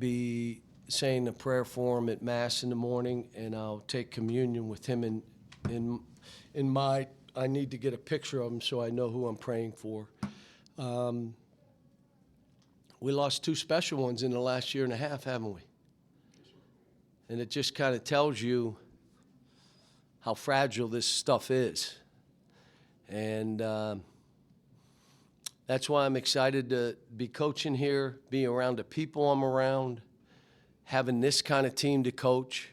be saying a prayer for him at Mass in the morning, and I'll take communion with him in my. I need to get a picture of him so I know who I'm praying for. We lost two special ones in the last year and a half, haven't we? And it just kind of tells you how fragile this stuff is. And that's why I'm excited to be coaching here, be around the people I'm around, having this kind of team to coach.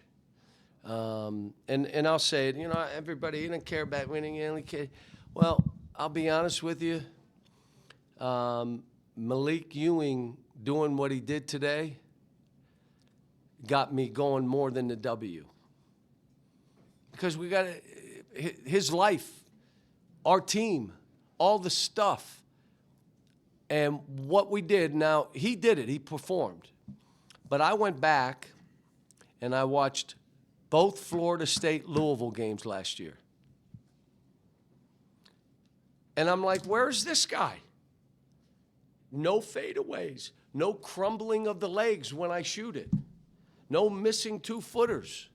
And I'll say it, everybody, you don't care about winning, you only care. Well, I'll be honest with you. Malik Ewing doing what he did today got me going more than the W. Because we got his life, our team, all the stuff, and what we did. Now, he did it. He performed. But I went back and I watched both Florida State Louisville games last year. And I'm like, where's this guy? No fadeaways, no crumbling of the legs when I shoot it, no missing two-footers.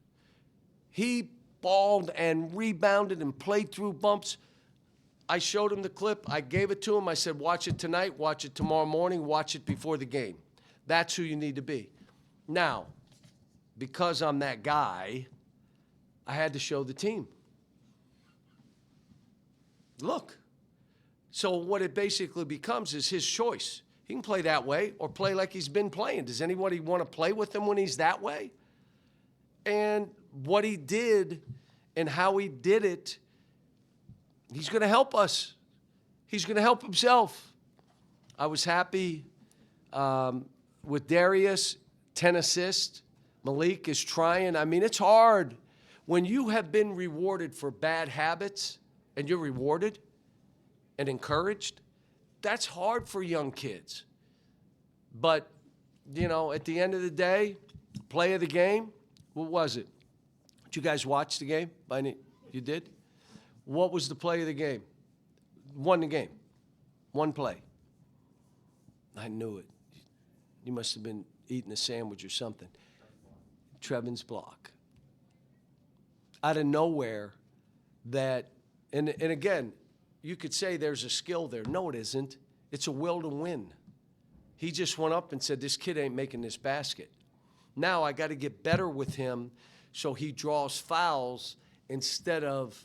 He balled and rebounded and played through bumps. I showed him the clip. I gave it to him. I said, watch it tonight, watch it tomorrow morning, watch it before the game. That's who you need to be. Now, because I'm that guy, I had to show the team. Look. So what it basically becomes is his choice. He can play that way or play like he's been playing. Does anybody want to play with him when he's that way? And what he did and how he did it, he's going to help us. He's going to help himself. I was happy with Darius, 10 assists. Malik is trying. I mean, it's hard. When you have been rewarded for bad habits and you're rewarded and encouraged, that's hard for young kids. But, at the end of the day, play of the game, what was it? Did you guys watch the game? You did? What was the play of the game? Won the game. One play. I knew it. You must have been eating a sandwich or something. Trevin's block. Out of nowhere, and again, you could say there's a skill there. No, it isn't. It's a will to win. He just went up and said, this kid ain't making this basket. Now I got to get better with him so he draws fouls instead of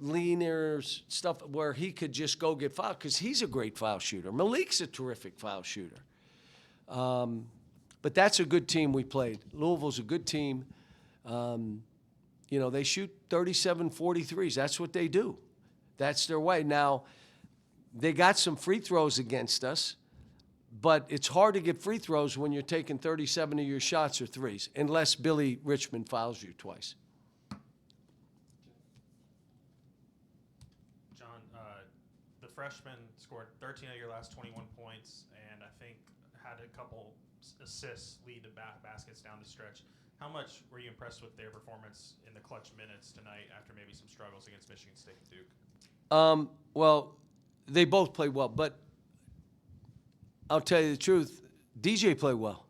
leaners, stuff where he could just go get fouled, because he's a great foul shooter. Malik's a terrific foul shooter. But that's a good team we played. Louisville's a good team. They shoot 37 43s. That's what they do. That's their way. Now, they got some free throws against us, but it's hard to get free throws when you're taking 37 of your shots or threes, unless Billy Richmond fouls you twice. John, the freshman scored 13 of your last 21 points, and I think had a couple assists lead to baskets down the stretch. How much were you impressed with their performance in the clutch minutes tonight after maybe some struggles against Michigan State and Duke? Well, they both played well, but I'll tell you the truth, DJ played well.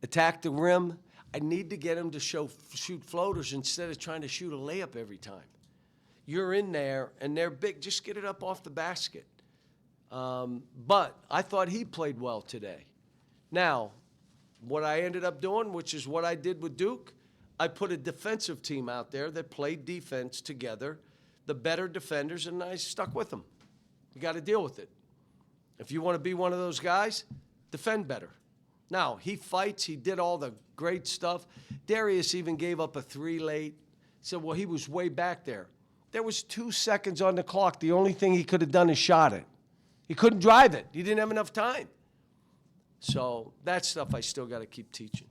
Attacked the rim. I need to get him to shoot floaters instead of trying to shoot a layup every time. You're in there, and they're big. Just get it up off the basket. But I thought he played well today. Now, what I ended up doing, which is what I did with Duke, I put a defensive team out there that played defense together, the better defenders, and I stuck with them. You got to deal with it. If you want to be one of those guys, defend better. Now, he fights. He did all the great stuff. Darius even gave up a three late. Said, well, he was way back there. There was 2 seconds on the clock. The only thing he could have done is shot it. He couldn't drive it. He didn't have enough time. So that stuff I still got to keep teaching.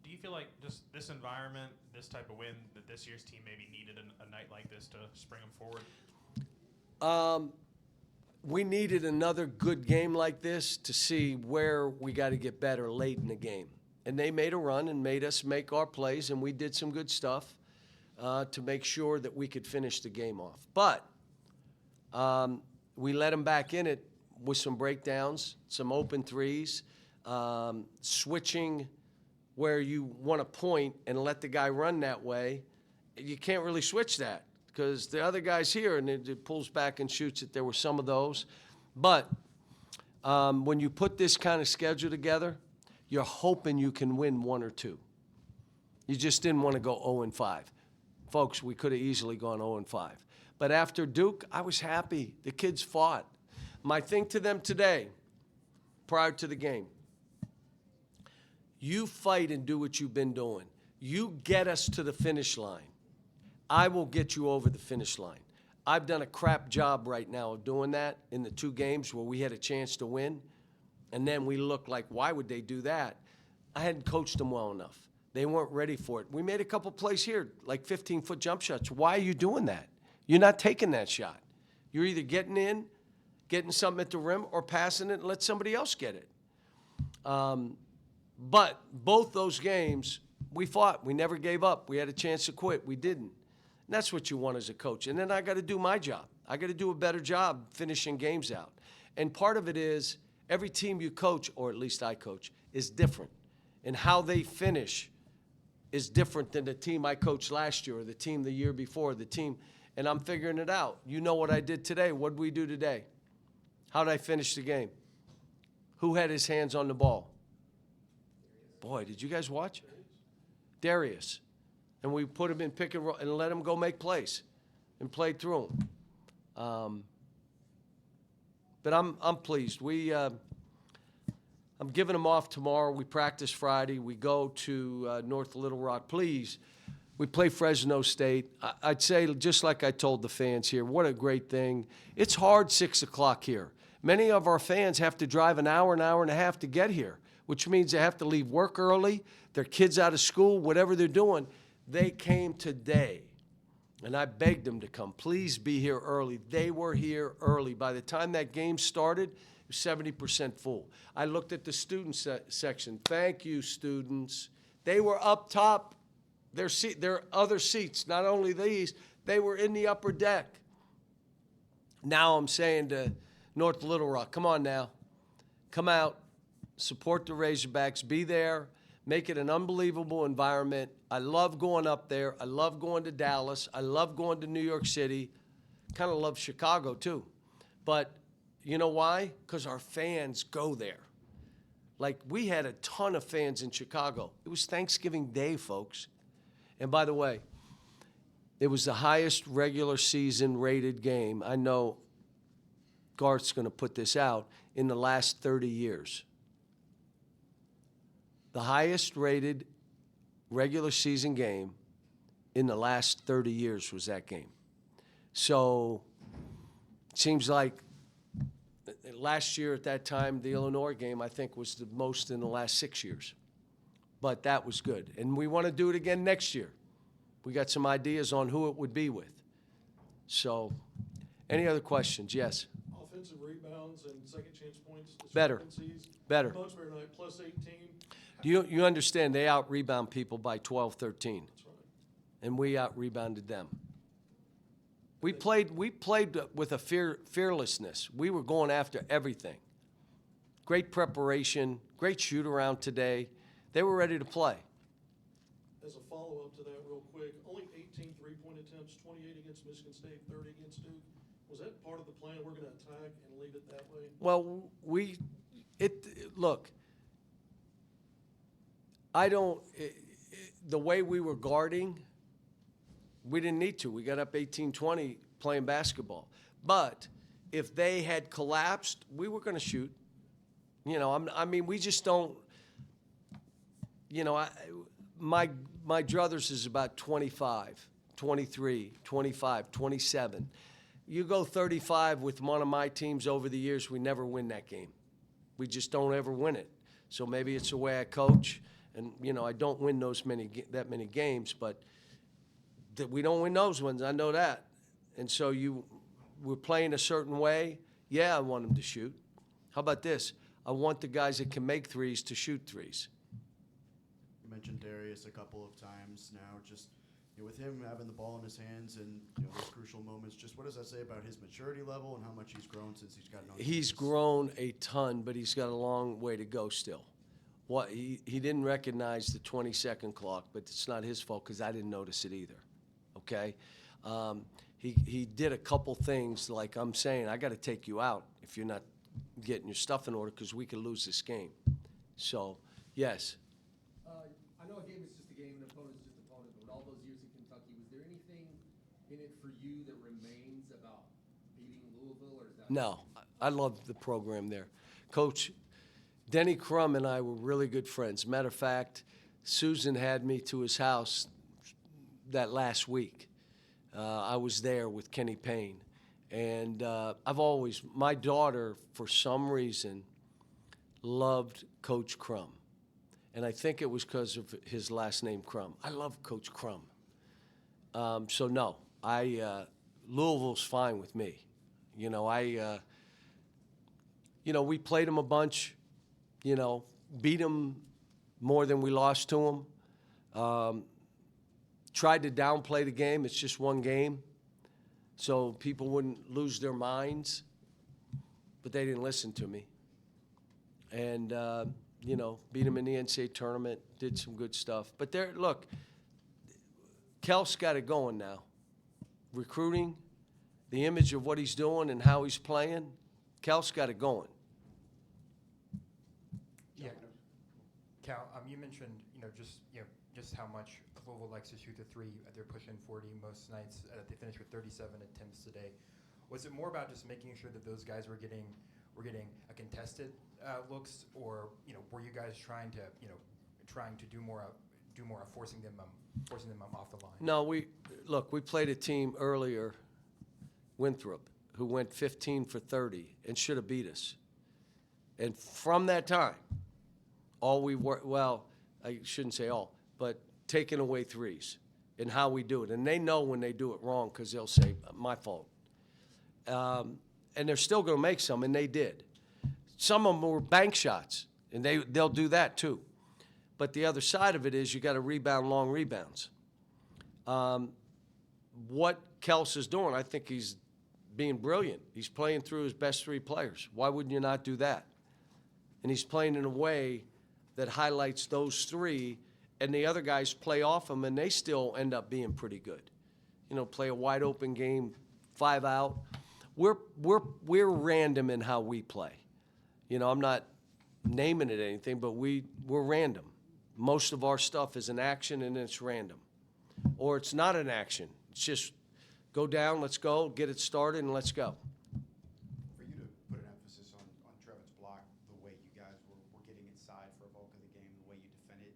Do you feel like just this environment, this type of win, that this year's team maybe needed a night like this to spring them forward? We needed another good game like this to see where we got to get better late in the game. And they made a run and made us make our plays, and we did some good stuff to make sure that we could finish the game off. But we let them back in it with some breakdowns, some open threes. switching where you want to point and let the guy run that way, you can't really switch that because the other guy's here and it pulls back and shoots it. There were some of those. But when you put this kind of schedule together, you're hoping you can win one or two. You just didn't want to go 0-5. Folks, we could have easily gone 0-5. But after Duke, I was happy. The kids fought. My thing to them today, prior to the game, you fight and do what you've been doing. You get us to the finish line. I will get you over the finish line. I've done a crap job right now of doing that in the 2 games where we had a chance to win, and then we look like, why would they do that? I hadn't coached them well enough. They weren't ready for it. We made a couple plays here, like 15-foot jump shots. Why are you doing that? You're not taking that shot. You're either getting in, getting something at the rim, or passing it and let somebody else get it. But both those games, we fought. We never gave up. We had a chance to quit. We didn't. And that's what you want as a coach. And then I got to do my job. I got to do a better job finishing games out. And part of it is every team you coach, or at least I coach, is different. And how they finish is different than the team I coached last year or the team the year before, the team. And I'm figuring it out. You know what I did today. What did we do today? How did I finish the game? Who had his hands on the ball? Boy, did you guys watch? Darius. And we put him in pick and roll and let him go make plays and played through him. But I'm pleased. I'm giving them off tomorrow. We practice Friday. We go to North Little Rock. Please, we play Fresno State. I'd say, just like I told the fans here, what a great thing. It's hard 6 o'clock here. Many of our fans have to drive an hour and a half to get here, which means they have to leave work early, their kids out of school, whatever they're doing. They came today, and I begged them to come. Please be here early. They were here early. By the time that game started, it was 70% full. I looked at the student section. Thank you, students. They were up top. Their other seats, not only these, they were in the upper deck. Now I'm saying to North Little Rock, come on now. Come out, support the Razorbacks, be there, make it an unbelievable environment. I love going up there. I love going to Dallas. I love going to New York City. Kind of love Chicago too. But you know why? Because our fans go there. Like, we had a ton of fans in Chicago. It was Thanksgiving Day, folks. And by the way, it was the highest regular season rated game. I know Garth's going to put this out in the last 30 years. The highest rated regular season game in the last 30 years was that game. So it seems like last year at that time, the Illinois game, I think, was the most in the last 6 years. But that was good. And we want to do it again next year. We got some ideas on who it would be with. So any other questions? Yes. Offensive rebounds and second chance points. Better. Better. Mugsbury night plus 18. You understand they out-rebound people by 12, 13. That's right. And we out-rebounded them. We played with a fearlessness. We were going after everything. Great preparation, great shoot-around today. They were ready to play. As a follow-up to that real quick, only 18 three-point attempts, 28 against Michigan State, 30 against Duke. Was that part of the plan? We're going to attack and leave it that way? Well, look, the way we were guarding, we didn't need to. We got up 18-20 playing basketball. But if they had collapsed, we were going to shoot. You know, we just don't, you know, my druthers is about 25, 23, 25, 27. You go 35 with one of my teams over the years, we never win that game. We just don't ever win it. So maybe it's the way I coach, and, you know, I don't win that many games, but we don't win those ones. I know that. And so we're playing a certain way. Yeah, I want them to shoot. How about this? I want the guys that can make threes to shoot threes. You mentioned Darius a couple of times now. Just with him having the ball in his hands and those crucial moments, just what does that say about his maturity level and how much he's grown since he's gotten on? He's grown a ton, but he's got a long way to go still. What he didn't recognize the 20-second clock, but it's not his fault because I didn't notice it either. Okay, he did a couple things like I'm saying. I got to take you out if you're not getting your stuff in order because we could lose this game. So yes. I know a game is just a game, an opponent is just an opponent, but with all those years in Kentucky, was there anything in it for you that remains about beating Louisville, or is that? No, I love the program there. Coach Denny Crum and I were really good friends. Matter of fact, Susan had me to his house that last week. I was there with Kenny Payne. And my daughter, for some reason, loved Coach Crum. And I think it was because of his last name, Crum. I love Coach Crum. So no, Louisville's fine with me. We played them a bunch, beat them more than we lost to them. Tried to downplay the game. It's just one game. So people wouldn't lose their minds. But they didn't listen to me. And, beat them in the NCAA tournament, did some good stuff. But look, Kel's got it going now. Recruiting, the image of what he's doing and how he's playing, Kel's got it going. Yeah, Cal, you mentioned just how much Louisville likes to shoot the three. They're pushing 40 most nights. They finished with 37 attempts today. Was it more about just making sure that those guys were getting a contested looks, or were you guys trying to do more of forcing them off the line? No, we played a team earlier, Winthrop, who went 15 for 30 and should have beat us. And from that time, I shouldn't say all, but taking away threes and how we do it. And they know when they do it wrong because they'll say, my fault. And they're still going to make some, and they did. Some of them were bank shots, and they'll do that too. But the other side of it is you got to rebound long rebounds. What Kels is doing, I think he's being brilliant. He's playing through his best three players. Why wouldn't you not do that? And he's playing in a way that highlights those three, and the other guys play off them, and they still end up being pretty good. Play a wide open game, 5 out. We're random in how we play. I'm not naming it anything, but we're random. Most of our stuff is an action, and it's random. Or it's not an action. It's just go down, let's go, get it started, and let's go. For you to put an emphasis on Trevin's block, the way you guys were getting inside for a bulk of the game, the way you defended,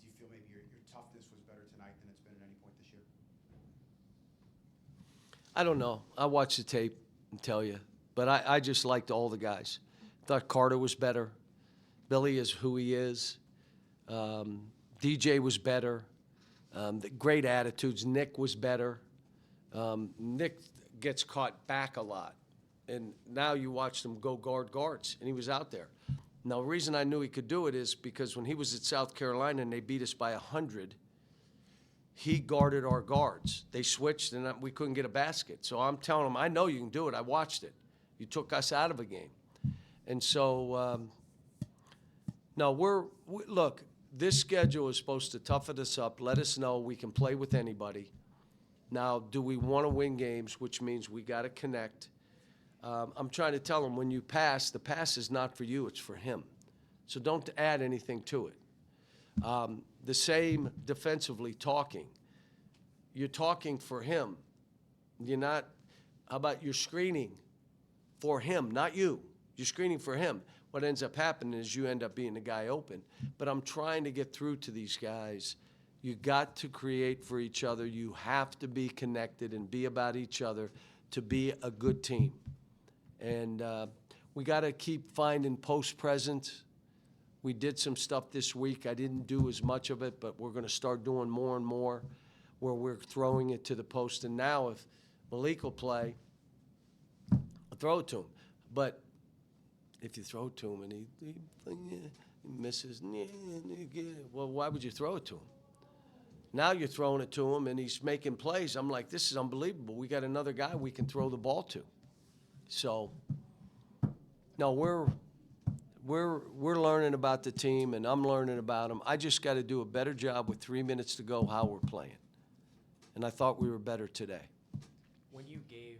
do you feel maybe your toughness was better tonight than it's been at any point this year? I don't know. I watched the tape and tell you. But I just liked all the guys. Thought Carter was better. Billy is who he is. DJ was better. Great attitudes. Nick was better. Nick gets caught back a lot. And now you watched him go guards, and he was out there. Now, the reason I knew he could do it is because when he was at South Carolina and they beat us by 100, he guarded our guards. They switched, and we couldn't get a basket. So I'm telling him, I know you can do it. I watched it. You took us out of a game. And so, no, look, this schedule is supposed to toughen us up, let us know we can play with anybody. Now, do we want to win games, which means we got to connect. I'm trying to tell him, when you pass, the pass is not for you, it's for him. So don't add anything to it. The same defensively talking. You're talking for him. You're not, how about you're screening for him, not you. You're screening for him. What ends up happening is you end up being the guy open. But I'm trying to get through to these guys. You got to create for each other. You have to be connected and be about each other to be a good team. And we got to keep finding post-present. We did some stuff this week. I didn't do as much of it, but we're going to start doing more and more where we're throwing it to the post. And now if Malik will play, I'll throw it to him. But if you throw it to him and he misses, well, why would you throw it to him? Now you're throwing it to him and he's making plays. I'm like, this is unbelievable. We got another guy we can throw the ball to. So, no, we're learning about the team, and I'm learning about them. I just got to do a better job with 3 minutes to go how we're playing. And I thought we were better today. When you gave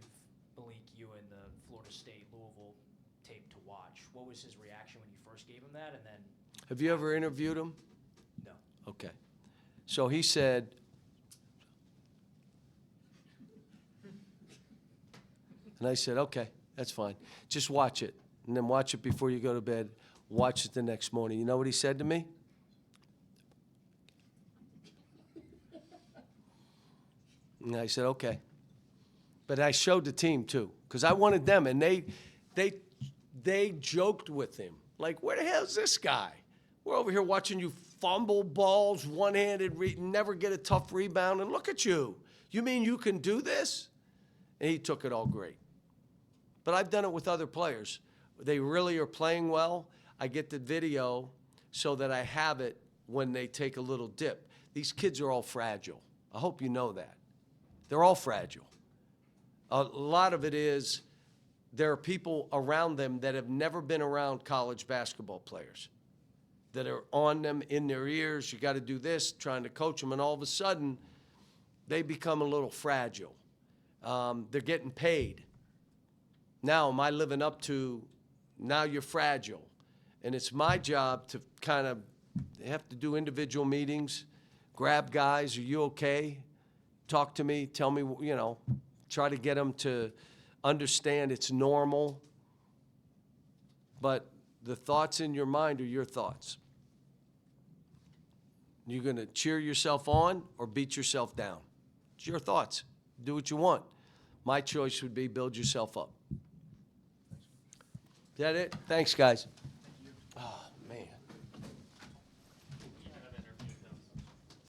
Malik Ewan the Florida State Louisville tape to watch, what was his reaction when you first gave him that? And then, Have you ever interviewed him? no. Okay. So he said, and I said, okay, that's fine. Just watch it. And then watch it before you go to bed. Watch it the next morning. You know what he said to me? And I said, okay. But I showed the team too, because I wanted them, and they joked with him. Like, where the hell is this guy? We're over here watching you fumble balls, one-handed, never get a tough rebound, and look at you. You mean you can do this? And he took it all great. But I've done it with other players. They really are playing well. I get the video so that I have it when they take a little dip. These kids are all fragile. I hope you know that. They're all fragile. A lot of it is there are people around them that have never been around college basketball players that are on them, in their ears. You got to do this, trying to coach them, and all of a sudden they become a little fragile. They're getting paid. Now, am I living up to, now you're fragile? And it's my job to kind of have to do individual meetings, grab guys, are you okay? Talk to me, tell me, you know, try to get them to understand it's normal. But the thoughts in your mind are your thoughts. You're going to cheer yourself on or beat yourself down. It's your thoughts. Do what you want. My choice would be build yourself up. Is that it? Thanks, guys.